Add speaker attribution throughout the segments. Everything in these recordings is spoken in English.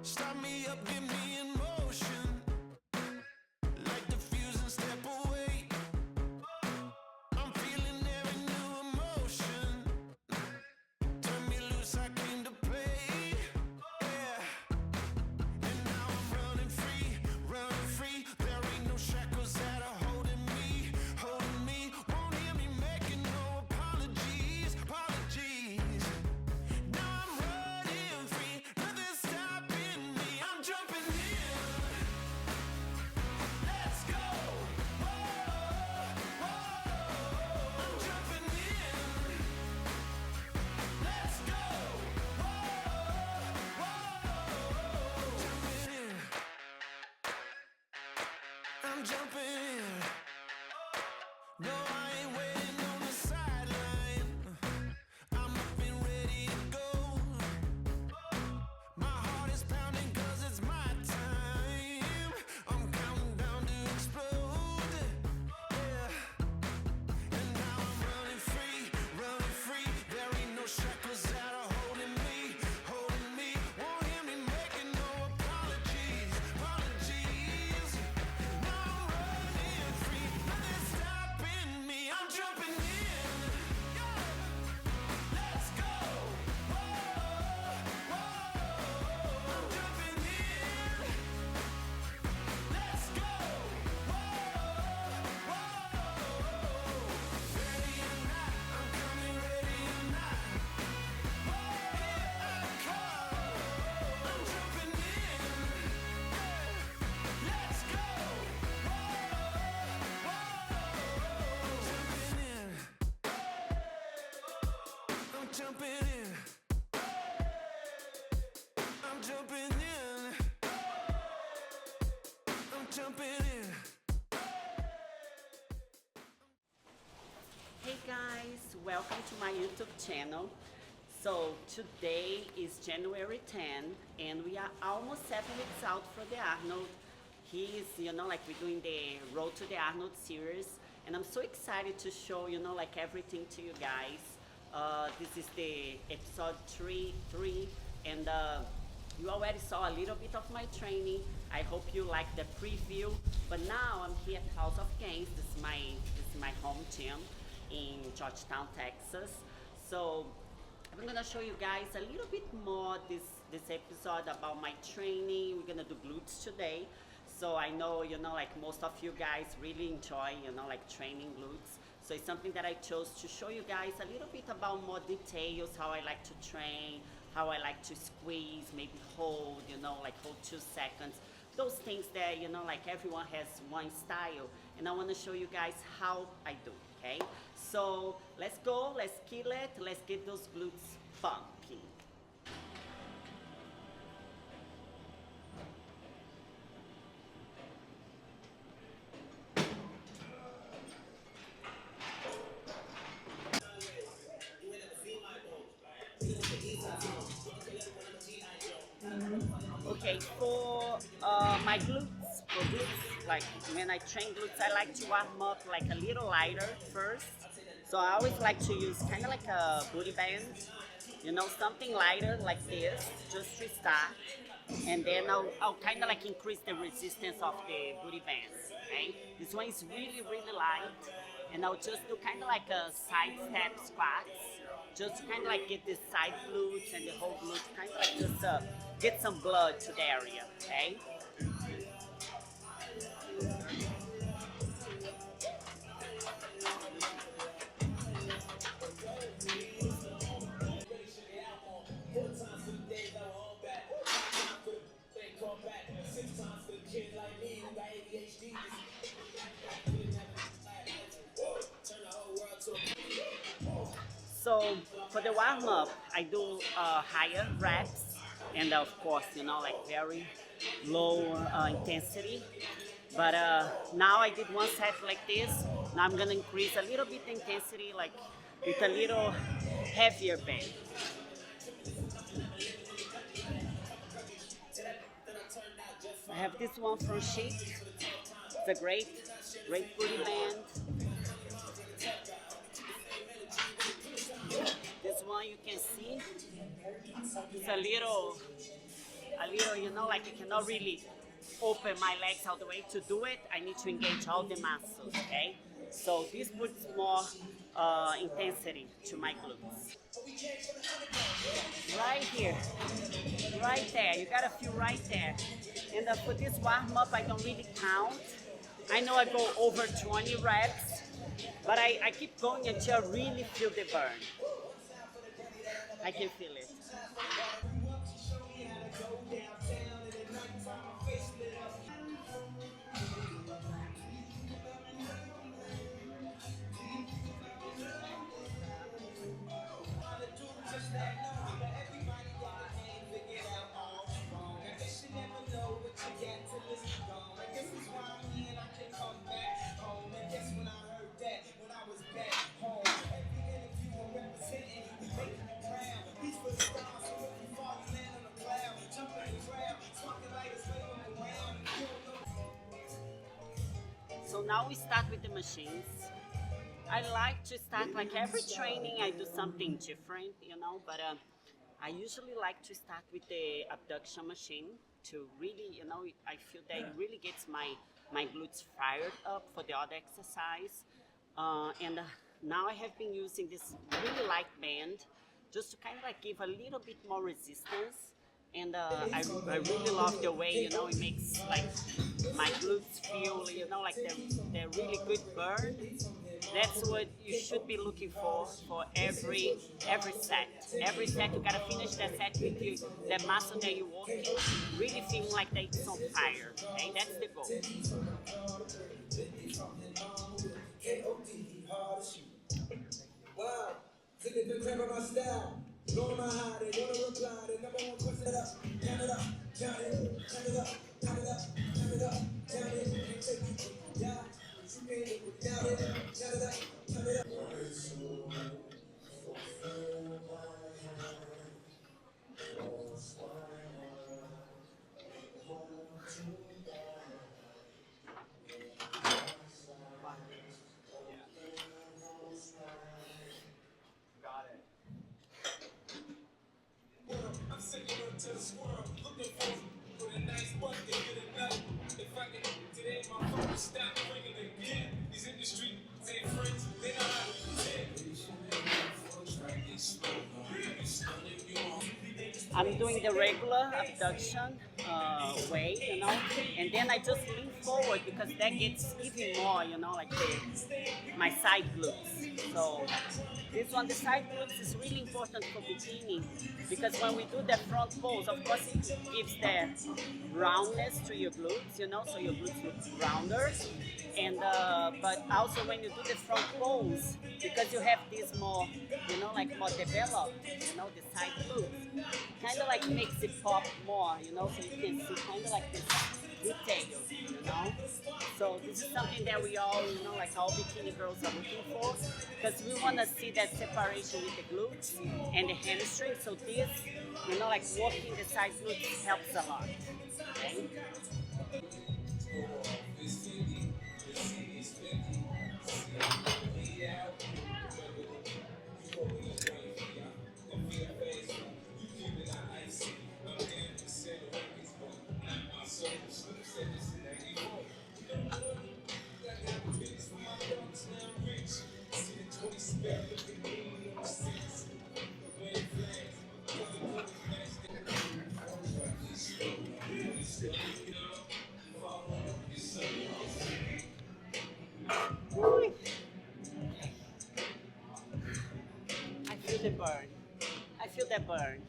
Speaker 1: Start me up, get me in motion. Like the fuse and step away. I'm feeling every new emotion. Turn me loose, I came to play. Yeah. And now I'm running free, running free. There ain't no shackles that are holding me, holding me. Won't hear me making no apologies, apologies. Now I'm running free, nothing's stopping me. I'm jumping in. Let's go. Whoa, whoa. I'm jumping in. Let's go. Whoa, whoa. Jumping in. I'm jumping in. No, I ain't waiting on the sideline. I'm up and ready to go. My heart is pounding 'cause it's my time. I'm counting down to explode. Yeah. And now I'm running free, running free. There ain't no shackles that are holding me, holding me. Won't hear me making no apologies, apologies. Now I'm running free, nothing's stopping me. I'm jumping in. Yeah. Let's go. Whoa, whoa. I'm jumping in. Let's go. Whoa, whoa. Ready or not, I'm coming ready or not. Whoa, here I come. I'm jumping in. Yeah. Let's go. Whoa, whoa. I'm jumping in. I'm jumping in. I'm jumping in.
Speaker 2: Hey guys, welcome to my YouTube channel. So today is January 10 and we are almost 7 weeks out for the Arnold. He's, like we're doing the Road to the Arnold series and I'm so excited to show, like everything to you guys. This is the episode 3 and you already saw a little bit of my training. I hope you like the preview. But now I'm here at House of Gains. This is my home gym in Georgetown, Texas. So I'm gonna show you guys a little bit more this episode about my training. We're gonna do glutes today. So I know, like most of you guys really enjoy, like training glutes. So it's something that I chose to show you guys a little bit about more details, how I like to train, how I like to squeeze, maybe hold, like hold 2 seconds. Those things that, like everyone has one style. And I wanna show you guys how I do, okay? So let's go, let's kill it, let's get those glutes pumping. Okay, for my glutes, like when I train glutes, I like to warm up like a little lighter first. So I always like to use kind of like a booty band, something lighter like this, just to start. And then I'll kind of like increase the resistance of the booty bands, okay? This one is really, really light. And I'll just do kind of like a side step squats, just to kind of like get the side glutes and the whole glutes, kind of like just get some blood to the area, okay? So for the warm up, I do higher reps and of course, like very low intensity. But now I did one set like this. Now I'm gonna increase a little bit intensity, like with a little heavier band. I have this one from Chic. It's a great booty band. This one you can see, it's a little a little, you know, like I cannot really open my legs all the way. To do it, I need to engage all the muscles, okay? So this puts more intensity to my glutes. Right here, right there. You gotta feel right there. And for this warm up, I don't really count. I know I go over 20 reps, but I keep going until I really feel the burn. I can feel it. So now we start with the machines. I like to start like every training I do something different, you know, but I usually like to start with the abduction machine to really, you know, I feel that it really gets my glutes fired up for the other exercise. And now I have been using this really light band just to kind of like give a little bit more resistance. And I really love the way, you know, it makes like my glutes feel, you know, like they're really good burn. That's what you should be looking for every set. Every set you gotta finish that set with you, that muscle that you're working, really feeling like that it's on fire. Okay, that's the goal. I'm doing the regular abduction way, you know, and then I just lean forward because that gets even more, you know, like my side glutes. So this one, the side glutes is really important for beginning because when we do the front pose, of course it gives the roundness to your glutes, you know, so your glutes look rounder. And but also when you do the front pose, because you have this more, you know, like more developed, you know, the side glutes, kind of like makes it pop more, you know, so you can see kind of like this detail, you know. So this is something that we all, you know, like all bikini girls are looking for, because we want to see that separation with the glutes and the hamstring. So this, you know, like working the side glutes helps a lot. Okay? I feel the burn. I feel the burn.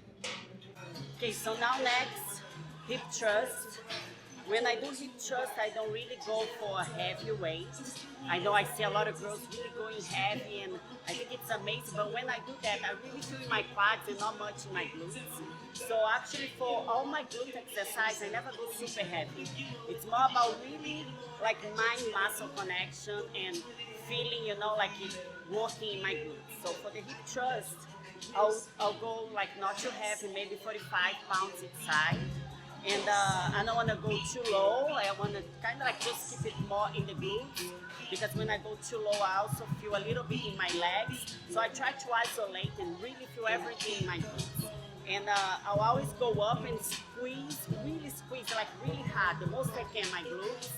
Speaker 2: Okay, so now next, hip thrust. When I do hip thrust, I don't really go for a heavy weight. I know I see a lot of girls really going heavy, and I think it's amazing, but when I do that, I really feel in my quads and not much in my glutes. So actually for all my glute exercise, I never go super heavy. It's more about really like mind-muscle connection and feeling, you know, like it working in my glutes. So for the hip thrust, I'll go like not too heavy, maybe 45 pounds each side. And I don't want to go too low. I want to kind of like just keep it more in the glutes, because when I go too low, I also feel a little bit in my legs. So I try to isolate and really feel everything in my glutes. And I'll always go up and squeeze, like really hard, the most I can, my glutes,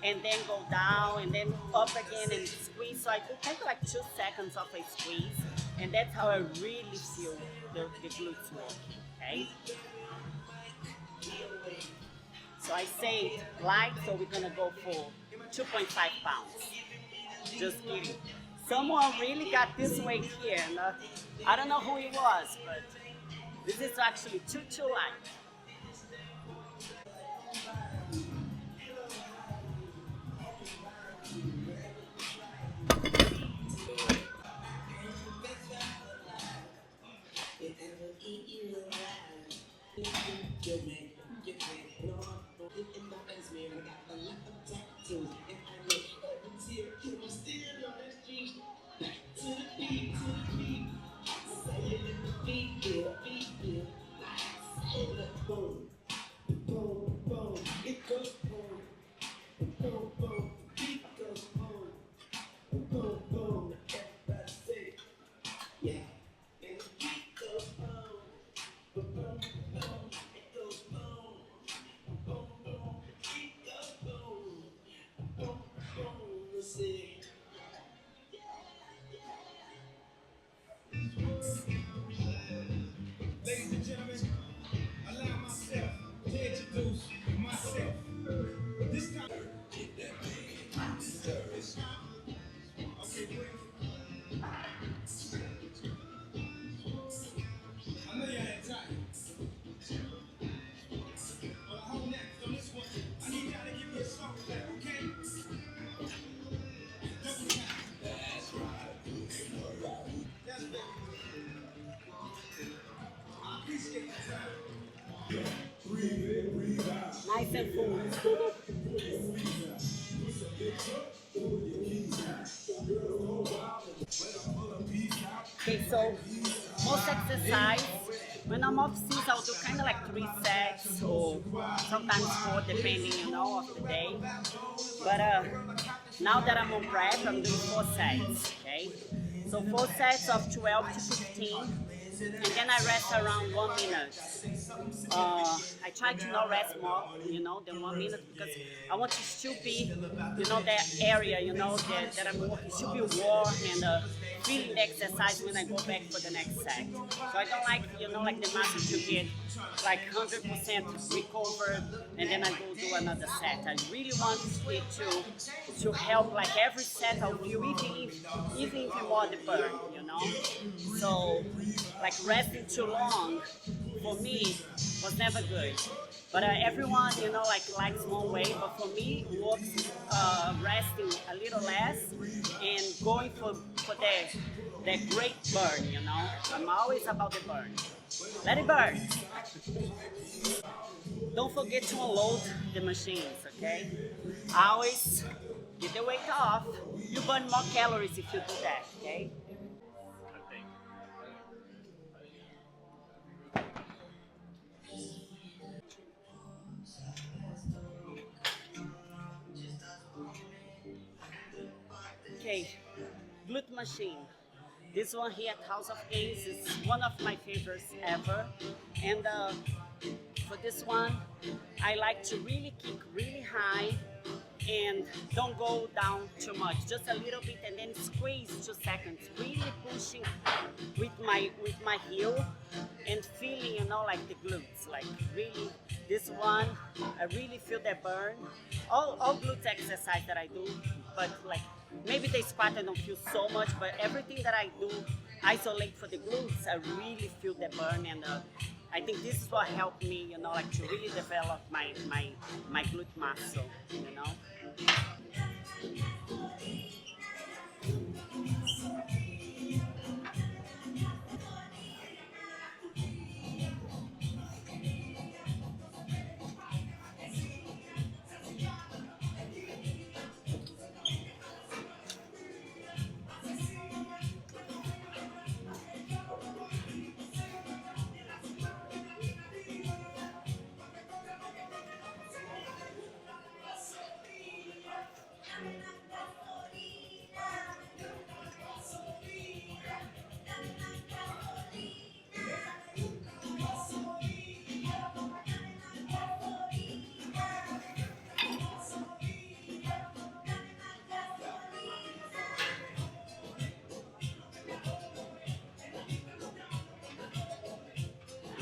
Speaker 2: and then go down and then up again and squeeze. So I do take like 2 seconds of a squeeze, and that's how I really feel the glutes working. Okay. So I say light, so we're gonna go for 2.5 pounds. Just kidding. Someone really got this weight here, and I don't know who it was, but this is actually too light.
Speaker 1: Ladies and gentlemen, allow myself to introduce myself. This time, okay, I know y'all had time. But I hold next on this one. I need y'all to give me a song back, okay? Double time. That's better. I appreciate the time.
Speaker 2: Nice and full. Okay, so most exercise, when I'm off season, I'll do kind of like 3 sets or sometimes 4, depending, of the day. But now that I'm on prep, I'm doing 4 sets. Okay, so 4 sets of 12 to 15, and then I rest around 1 minute. I try to not rest more, than 1 minute because I want to still be, that area, that I'm working, still be warm and feeling the exercise when I go back for the next set. So I don't like, like the muscle to get like 100% recovered and then I go do another set. I really want it to help like every set I'll feel even more the burn, So like resting too long for me was never good. But everyone, likes one way. But for me, works resting a little less and going for the great burn. I'm always about the burn. Let it burn. Don't forget to unload the machines. Okay. Always get the weight off. You burn more calories if you do that. Okay. Okay, glute machine. This one here at House of Games is one of my favorites ever. And for this one, I like to really kick really high and don't go down too much, just a little bit, and then squeeze 2 seconds, really pushing with my heel and feeling, like the glutes, like really this one, I really feel the burn. All glutes exercise that I do, but like maybe the squat I don't feel so much, but everything that I do isolate for the glutes, I really feel the burn, and I think this is what helped me, like to really develop my glute muscle,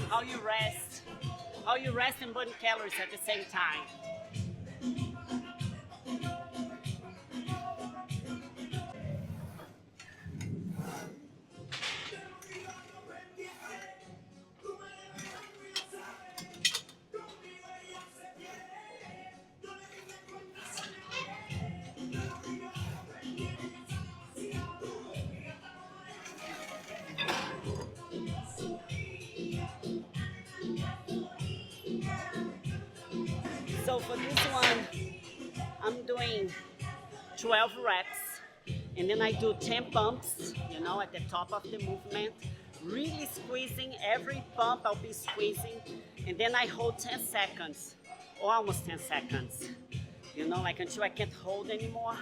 Speaker 2: how you rest and burn calories at the same time. So for this one, I'm doing 12 reps, and then I do 10 pumps, at the top of the movement, really squeezing every pump. I'll be squeezing, and then I hold 10 seconds, or almost 10 seconds, like until I can't hold anymore.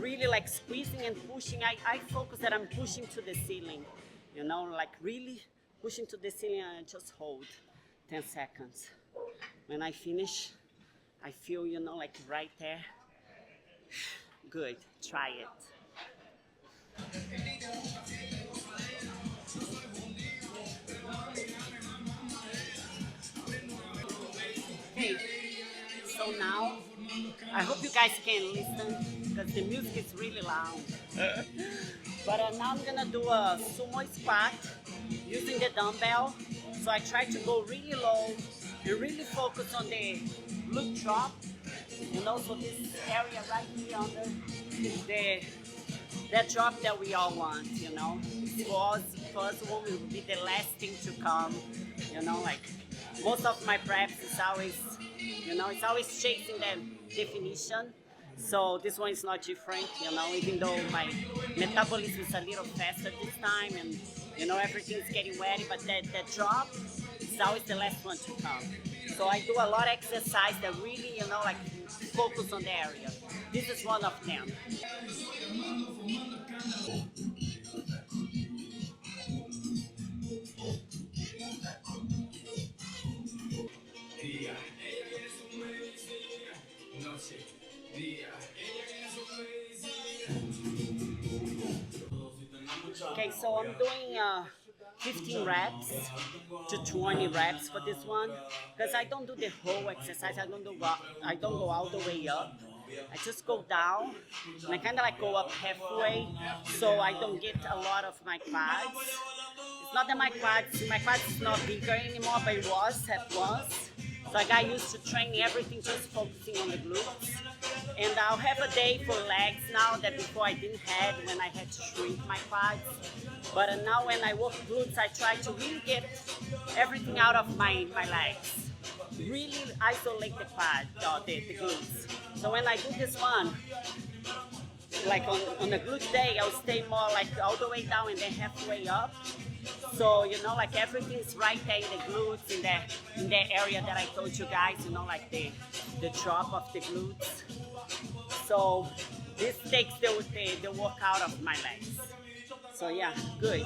Speaker 2: Really like squeezing and pushing. I focus that I'm pushing to the ceiling, like really pushing to the ceiling, and I just hold 10 seconds. When I finish, I feel, like right there. Good, try it. Okay, so now, I hope you guys can listen because the music is really loud. But now I'm gonna do a sumo squat using the dumbbell. So I try to go really low and really focus on the glute drop. So this area right here under that drop that we all want. First one will be the last thing to come. Like most of my preps is always, it's always chasing that definition. So this one is not different, even though my metabolism is a little faster this time, and everything is getting ready, but that drop is always the last one to come. So I do a lot of exercise that really, like focus on the area. This is one of them. Okay, so I'm doing 15 reps to 20 reps for this one because I don't do the whole exercise. I don't go all the way up. I just go down and I kind of like go up halfway, so I don't get a lot of my quads. It's not that my quads is not bigger anymore, but it was at once. So I got used to training everything just focusing on the glutes. And I'll have a day for legs now that before I didn't have when I had to shrink my quads. But now when I work glutes, I try to really get everything out of my legs. Really isolate the quad, the glutes. So when I do this one, like on the glute day, I'll stay more like all the way down and then halfway up. So, like everything's right there in the glutes, in the area that I told you guys, like the drop of the glutes. So this takes the work out of my legs. So yeah, good.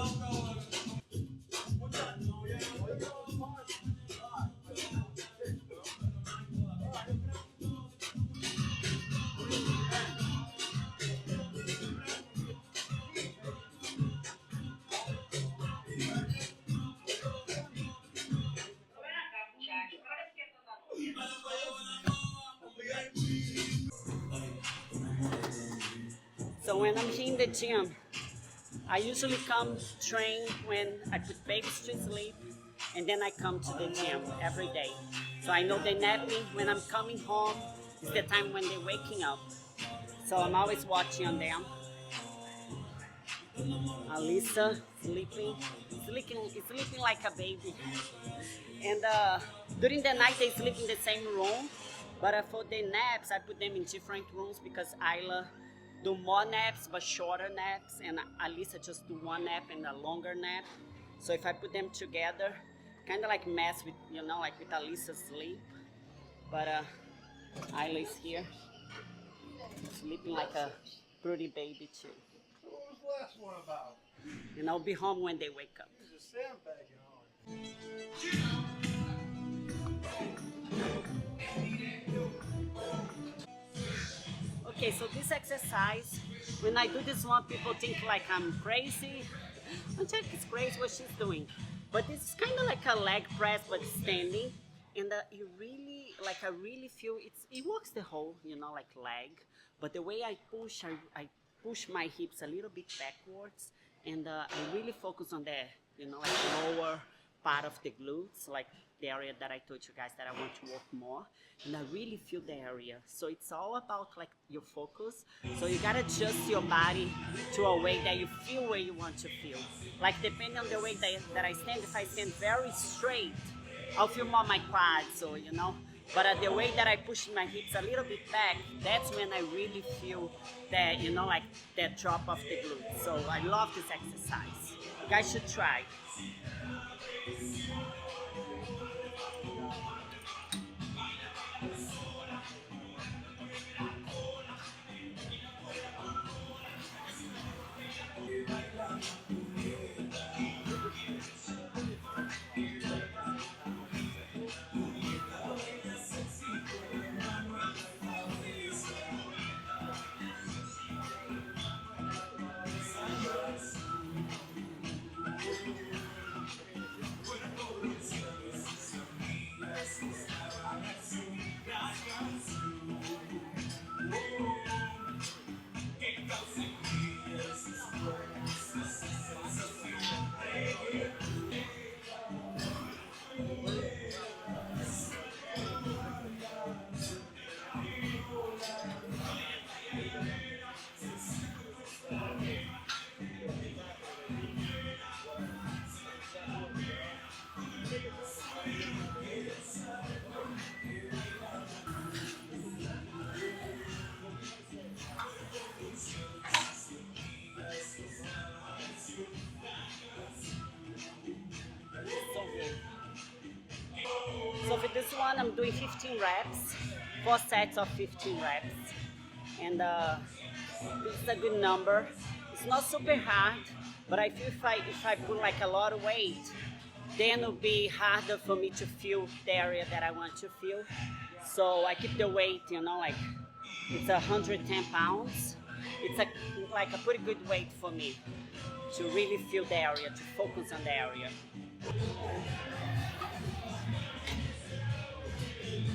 Speaker 2: So when I'm here in the gym, I usually come train when I put babies to sleep, and then I come to the gym every day. So I know they nap me when I'm coming home. It's the time when they're waking up. So I'm always watching on them. Alisa sleeping like a baby. And during the night they sleep in the same room, but for the naps I put them in different rooms because Isla do more naps but shorter naps, and Alisa just do one nap and a longer nap. So if I put them together, kind of like mess with, like with Alisa's sleep. But Isla is here, sleeping like a pretty baby too.
Speaker 3: What was the last one about?
Speaker 2: And I'll be home when they wake up.
Speaker 3: He's just sandbagging on.
Speaker 2: Okay, so this exercise, when I do this one, people think like I'm crazy. Angelica's crazy what she's doing. But it's kind of like a leg press, but standing. And you really, like I really feel it works the whole, like leg. But the way I push, I push my hips a little bit backwards. And I really focus on the, like lower part of the glutes, like the area that I told you guys that I want to work more, and I really feel the area. So it's all about like your focus. So you gotta adjust your body to a way that you feel where you want to feel. Like depending on the way that I stand, if I stand very straight, I'll feel more my quads, or But the way that I push my hips a little bit back, that's when I really feel that, like that drop of the glutes. So I love this exercise. You guys should try. So good. So for this one, I'm doing 15 reps, 4 sets of 15 reps. And this is a good number. It's not super hard, but I feel if I put like a lot of weight, then it'll be harder for me to feel the area that I want to feel. So I keep the weight, like it's 110 pounds. It's like a pretty good weight for me to really feel the area, to focus on the area.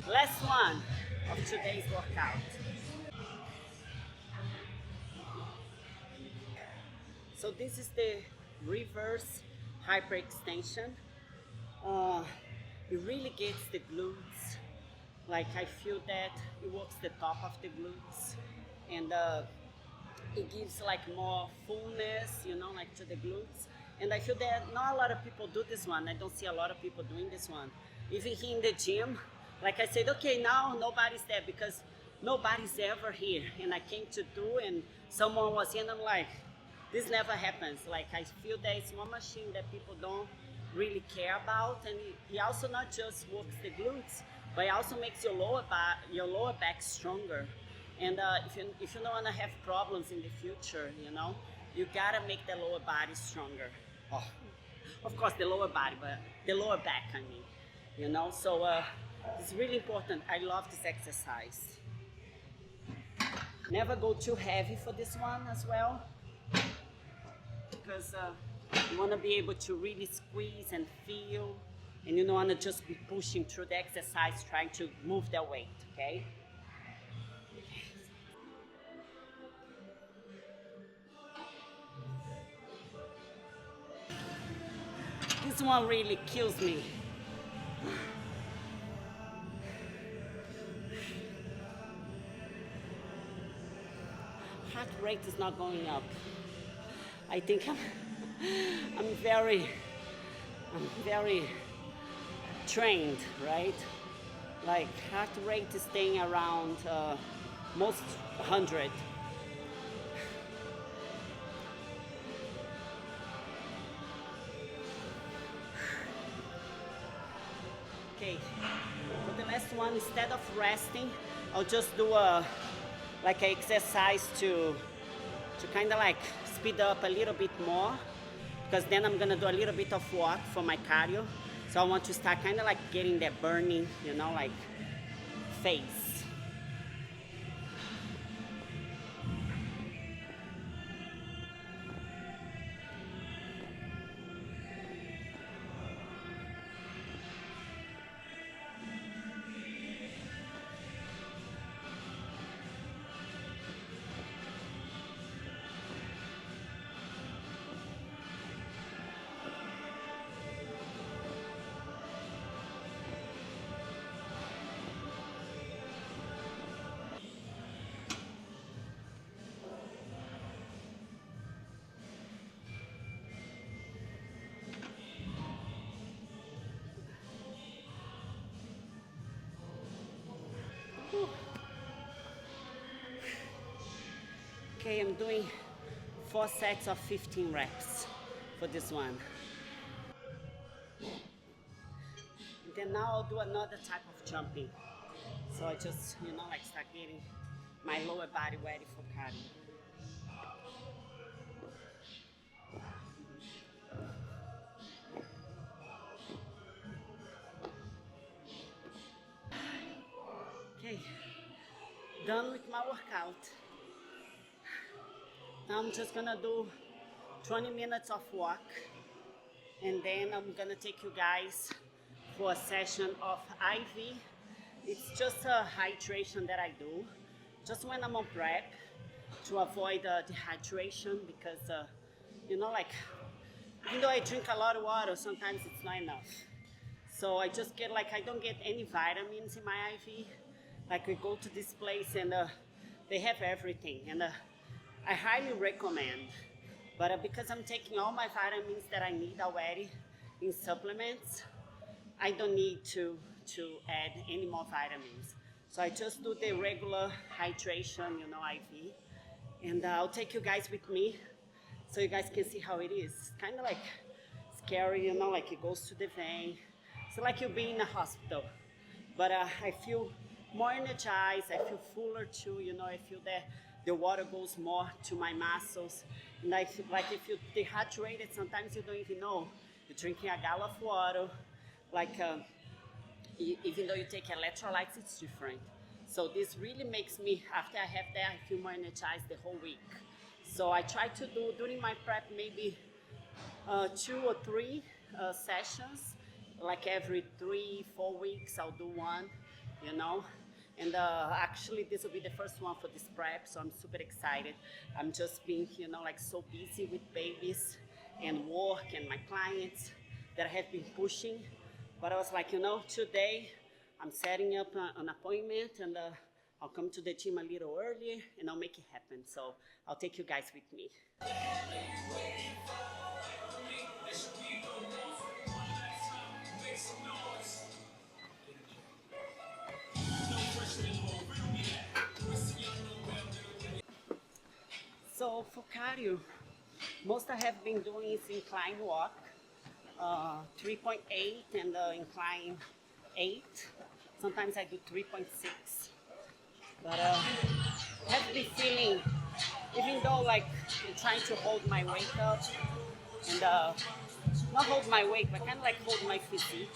Speaker 2: Last one of today's workout. So this is the reverse hyperextension. It really gets the glutes. Like I feel that it works the top of the glutes, and it gives like more fullness, like to the glutes. And I feel that not a lot of people do this one. I don't see a lot of people doing this one. Even here in the gym, like I said, okay, now nobody's there because nobody's ever here. And I came to do, and someone was here, and I'm like, this never happens. Like I feel that it's one machine that people don't really care about, and it also not just works the glutes, but it also makes your lower back stronger. And if you don't want to have problems in the future, you gotta make the lower body stronger. Oh, of course the lower body, but the lower back, I mean, So it's really important. I love this exercise. Never go too heavy for this one as well, because you want to be able to really squeeze and feel, and you don't want to just be pushing through the exercise trying to move the weight, okay? This one really kills me. Heart rate is not going up. I think I'm very trained, right? Like heart rate is staying around most 100. Okay, for the last one, instead of resting, I'll just do like an exercise to kind of like speed up a little bit more, because then I'm gonna do a little bit of walk for my cardio. So I want to start kind of like getting that burning, like face. Okay, I'm doing 4 sets of 15 reps for this one. Then now I'll do another type of jumping. So I just, like start getting my lower body ready for cardio. Okay, done with my workout. Now I'm just gonna do 20 minutes of walk, and then I'm gonna take you guys for a session of IV. It's just a hydration that I do, just when I'm on prep, to avoid dehydration, because like, even though I drink a lot of water, sometimes it's not enough. So I just get I don't get any vitamins in my IV. Like, we go to this place and they have everything, and I highly recommend. But because I'm taking all my vitamins that I need already in supplements, I don't need to add any more vitamins. So I just do the regular hydration, IV. And I'll take you guys with me so you guys can see how it is. It's kind of like scary, like it goes to the vein. It's like you'll be in a hospital. But I feel more energized, I feel fuller too, I feel that the water goes more to my muscles. And I feel like if you're dehydrated, sometimes you don't even know. You're drinking a gallon of water, even though you take electrolytes, it's different. So this really makes me, after I have that, I feel more energized the whole week. So I try to do, during my prep, maybe 2 or 3 sessions. Like every 3-4 weeks, I'll do one, And actually, this will be the first one for this prep, so I'm super excited. I'm just being, so busy with babies and work and my clients that I have been pushing. But I was like, today I'm setting up an appointment, and I'll come to the gym a little earlier and I'll make it happen. So I'll take you guys with me. So for cardio, most I have been doing is incline walk, 3.8 and incline 8. Sometimes I do 3.6. But I have been feeling, even though I'm trying to hold my weight up and not hold my weight, but kind of hold my physique.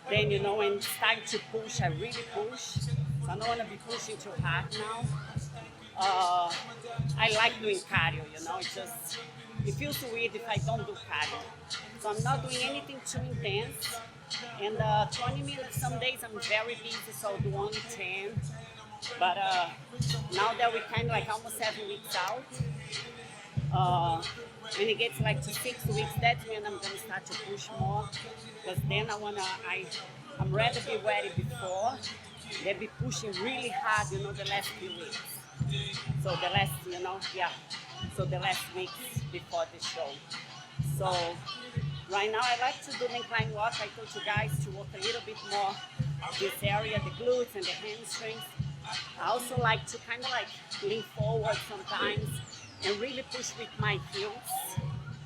Speaker 2: Then, when it's time to push, I really push. So I don't want to be pushing too hard now. I like doing cardio, it feels weird if I don't do cardio. So I'm not doing anything too intense. And 20 minutes, some days I'm very busy, so I'll do only 10. But now that we're kind of almost 7 weeks out, when it gets to 6 weeks, that's when I'm gonna start to push more. Because then I'm ready to be ready before. They'll be pushing really hard, the last few weeks. So the last, so the last weeks before the show. So right now I like to do the incline walk. I told you guys to work a little bit more this area, the glutes and the hamstrings. I also like to kind of lean forward sometimes and really push with my heels,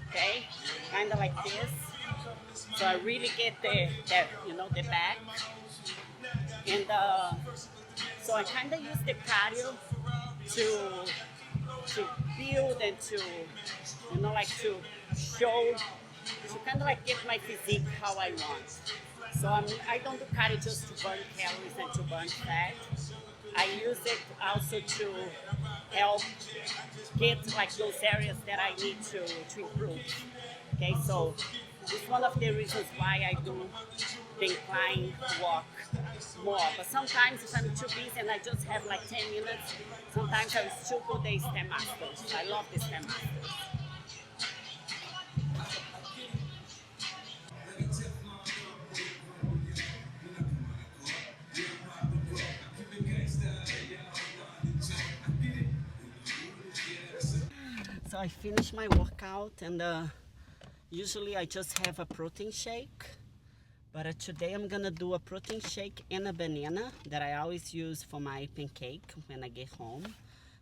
Speaker 2: okay? Kind of like this. So I really get the back. And so I kind of use the cardio to build and to, to show, to kind of get my physique how I want. So I don't do cardio just to burn calories and to burn fat. I use it also to help get those areas that I need to improve. Okay, so it's one of the reasons why I do the incline walk more. But sometimes if I'm too busy and I just have 10 minutes, sometimes I will still do the Stairmasters. I love the Stairmasters. So I finished my workout, and usually I just have a protein shake. But today I'm gonna do a protein shake and a banana that I always use for my pancake when I get home.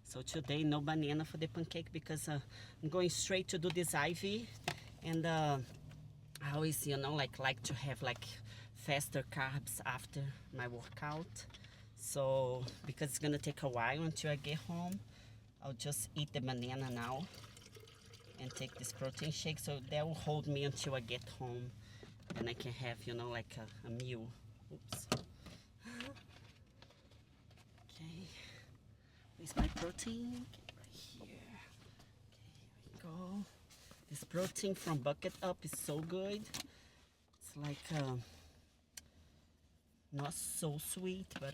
Speaker 2: So today, no banana for the pancake because I'm going straight to do this IV, and I always, like to have like faster carbs after my workout. So because it's gonna take a while until I get home, I'll just eat the banana now and take this protein shake. So that will hold me until I get home, and I can have, like a meal. Oops. Okay. Where's my protein? Right here. Okay, here we go. This protein from Bucket Up is so good. It's like not so sweet, but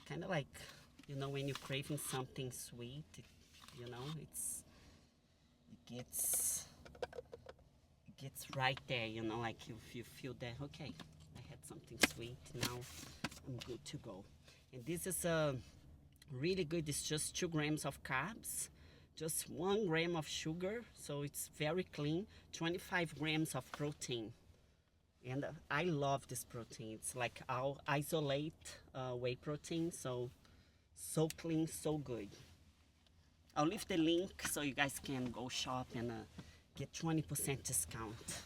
Speaker 2: kind of like, when you're craving something sweet, it gets right there, like you feel that, okay, I had something sweet, now I'm good to go. And this is really good. It's just 2 grams of carbs, just 1 gram of sugar, so it's very clean, 25 grams of protein. And I love this protein. It's like our isolate whey protein, so clean, so good. I'll leave the link so you guys can go shop and get 20% discount.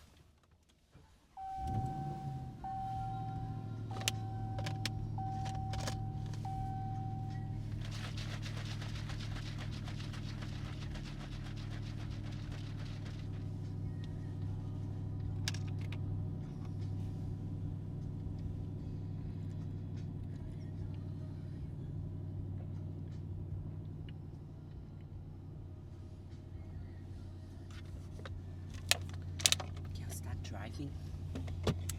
Speaker 2: Driving.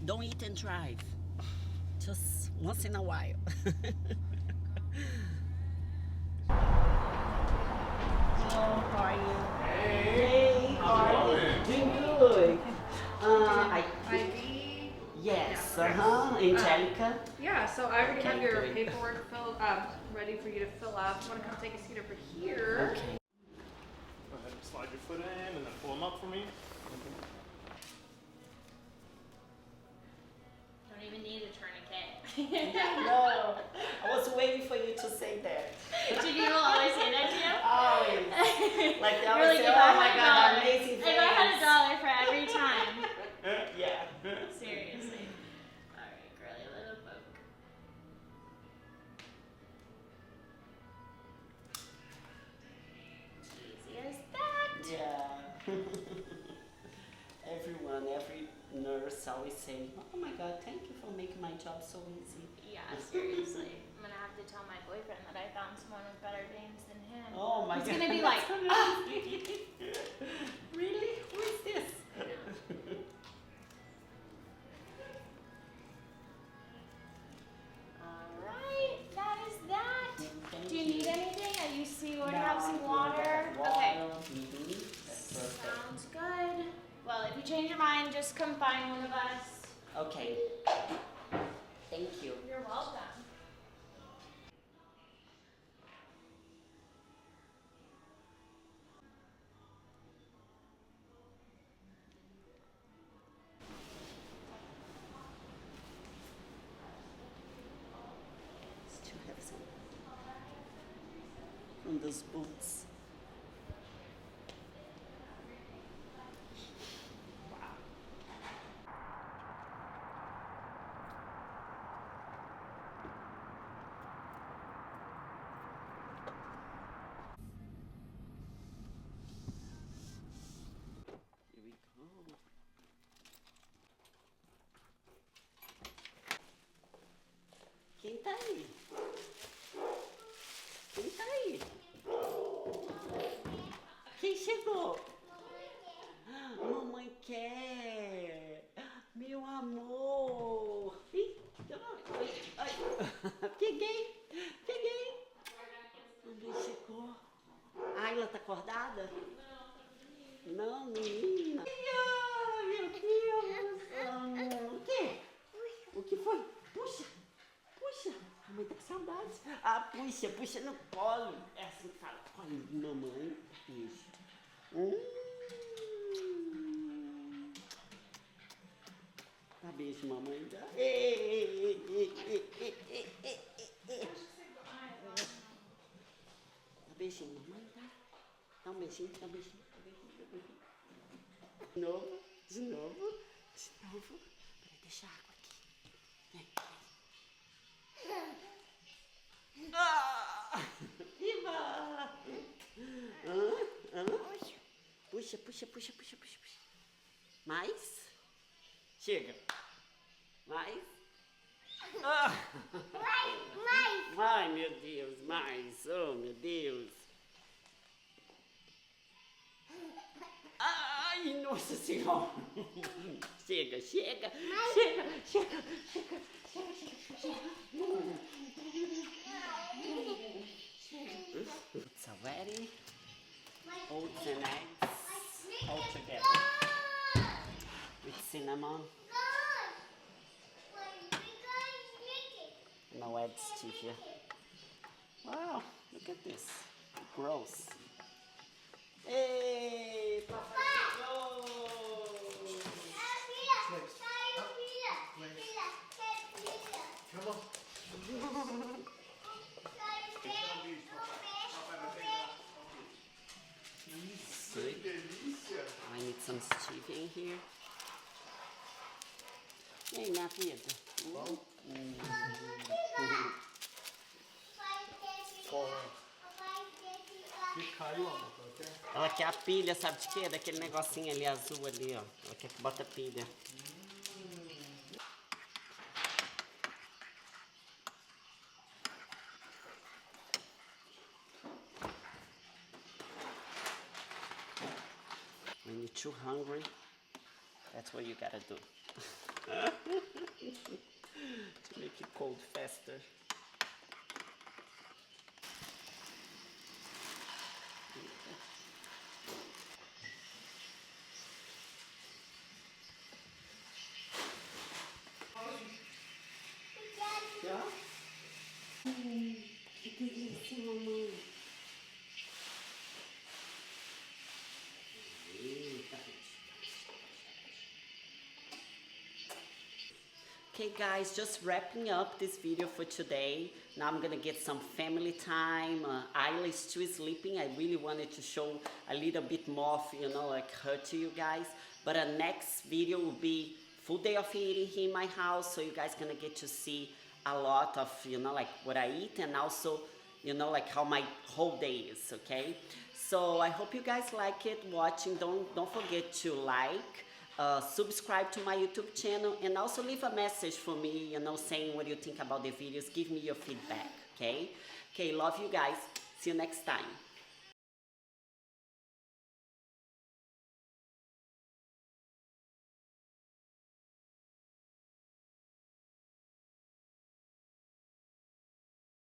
Speaker 2: Don't eat and drive. Just once in a while. Hello, how are you? Hey, how are you? Doing good. Yes, Angelica.
Speaker 4: Yeah, so I already have your
Speaker 2: good.
Speaker 4: paperwork ready for you to fill out. If you want to come take a seat over here.
Speaker 2: Okay.
Speaker 5: Go ahead and slide your foot in and then pull them up for me.
Speaker 6: Don't even need a tourniquet.
Speaker 2: No, I was waiting for you to say that.
Speaker 6: Do people always say that to you?
Speaker 2: Always. Like they
Speaker 6: You're
Speaker 2: always
Speaker 6: like,
Speaker 2: say,
Speaker 6: if I
Speaker 2: oh my
Speaker 6: had a
Speaker 2: God,
Speaker 6: dollar,
Speaker 2: amazing
Speaker 6: if I had
Speaker 2: face.
Speaker 6: $1 for every time.
Speaker 2: Yeah.
Speaker 6: Seriously. Alright, girly little poke. Easy as that.
Speaker 2: Yeah. Every nurse always say, oh my God, thank you for making my job so easy.
Speaker 6: Yeah, seriously. I'm gonna have to tell my boyfriend that I found someone with better games than him.
Speaker 2: Oh my
Speaker 6: He's
Speaker 2: God.
Speaker 6: gonna be like,
Speaker 2: Really? Who is this?
Speaker 6: alright, that is that.
Speaker 2: Thank
Speaker 6: Do you need anything? You see where to have some
Speaker 2: No,
Speaker 6: water?
Speaker 2: water.
Speaker 6: Okay.
Speaker 2: That's perfect.
Speaker 6: Sounds good. Well, if you change your mind, just come find one of us.
Speaker 2: Okay. Thank you.
Speaker 6: You're welcome.
Speaker 2: Still have some from those boots. Here we go. Quem tá aí? Quem tá aí? Quem chegou? Mamãe quer. Meu amor. Ih, ai. Peguei. Mamãe chegou. Ai, ela tá acordada? Não, menina. Ai, meu Deus. O quê? O que foi? Puxa. A mãe tá com saudades. Ah, puxa no colo. É assim que fala. Colo de mamãe. Beijo. Dá beijo, mamãe. Dá. beijinho, mamãe, dá. Dá um beijinho, dá um beijinho, dá um beijinho, dá um beijinho. De novo, de novo, de novo. Peraí, deixa a água aqui. Vem, vem. Ah! Viva! Puxa, puxa, puxa, puxa, puxa, puxa. Mais? Chega. Mais? Ah! Ai, meu Deus, mais. Oh, meu Deus. Ai, nossa senhora. Chega, chega, chega, chega, chega, chega. It's already oats and eggs all together with cinnamon. No add stevia. Wow, look at this. Gross. Hey, Papa chegou!
Speaker 3: Come on.
Speaker 2: Good.
Speaker 3: Delícia.
Speaker 2: I need some stevia in here. E aí, minha vida?
Speaker 3: Que caiu, amor.
Speaker 2: Ela quer a pilha, sabe de quê? Daquele negocinho ali azul ali, ó. Ela quer que bota pilha. When you're too hungry, that's what you gotta do. To make it cold faster. Já? Que delícia, mamãe. Eita. Okay guys, just wrapping up this video for today. Now I'm gonna get some family time. Isla is still sleeping. I really wanted to show a little bit more of, like her to you guys. But next video will be full day of eating here in my house. So you guys gonna get to see a lot of, like what I eat and also, like how my whole day is, okay? So I hope you guys like it watching. Don't forget to like, subscribe to my YouTube channel, and also leave a message for me, saying what you think about the videos. Give me your feedback, okay? Okay, love you guys. See you next time.